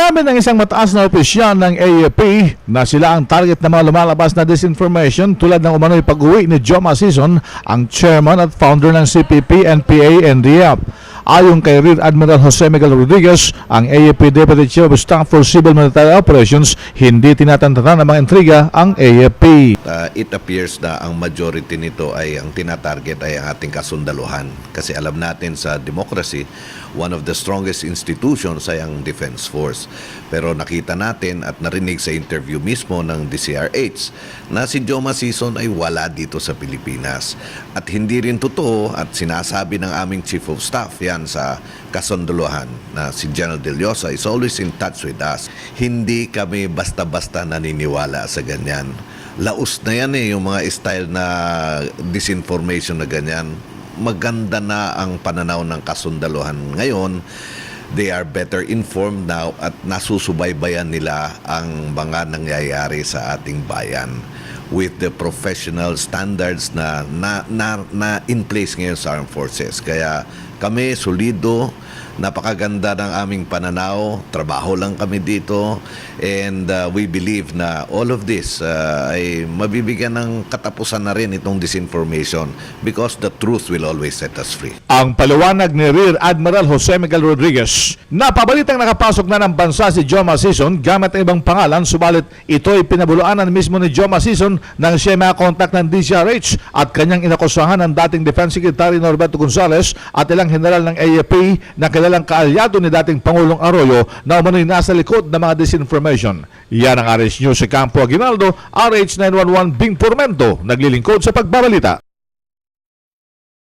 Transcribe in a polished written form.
Inamin ng isang mataas na opisyal ng AFP na sila ang target ng mga lumalabas na disinformation tulad ng umano'y pag-uwi ni Joma Sison, ang chairman at founder ng CPP, NPA, NDF. Ayon kay Rear Admiral Jose Miguel Rodriguez, ang AFP Deputy Chief of Staff for Civil Military Operations, hindi tinatantanan ng mga intriga ang AFP. It appears na ang majority nito ay ang tinatarget ay ang ating kasundaluhan. Kasi alam natin sa democracy, one of the strongest institutions ay ang Defense Force. Pero nakita natin at narinig sa interview mismo ng DCRH na si Joma Sison ay wala dito sa Pilipinas. At hindi rin totoo at sinasabi ng aming Chief of Staff yan sa kasundaluhan na si General De Llosa is always in touch with us. Hindi kami basta-basta naniniwala sa ganyan. Laos na yan yung mga style na disinformation na ganyan. Maganda na ang pananaw ng kasundaluhan ngayon. They are better informed now at nasusubaybayan nila ang mga nangyayari sa ating bayan with the professional standards na in place ngayon sa armed forces. Kaya kami solido, napakaganda ng aming pananaw, trabaho lang kami dito, and we believe na all of this ay mabibigyan ng katapusan na rin itong disinformation because the truth will always set us free. Ang paliwanag ni Rear Admiral Jose Miguel Rodriguez, napabalitang nakapasok na ng bansa si Joma Sison gamit ang ibang pangalan, subalit ito'y pinabuluanan mismo ni Joma Sison nang siya makakontak ng DCRH at kanyang inakusahan ng dating Defense Secretary Norberto Gonzales at ilang general ng AFP na kilalang kaalyado ni dating Pangulong Arroyo na umano'y nasa likod ng mga disinformation. Yan ang RH News sa Campo Aguinaldo, RH 911 Bing Formento, naglilingkod sa pagbabalita.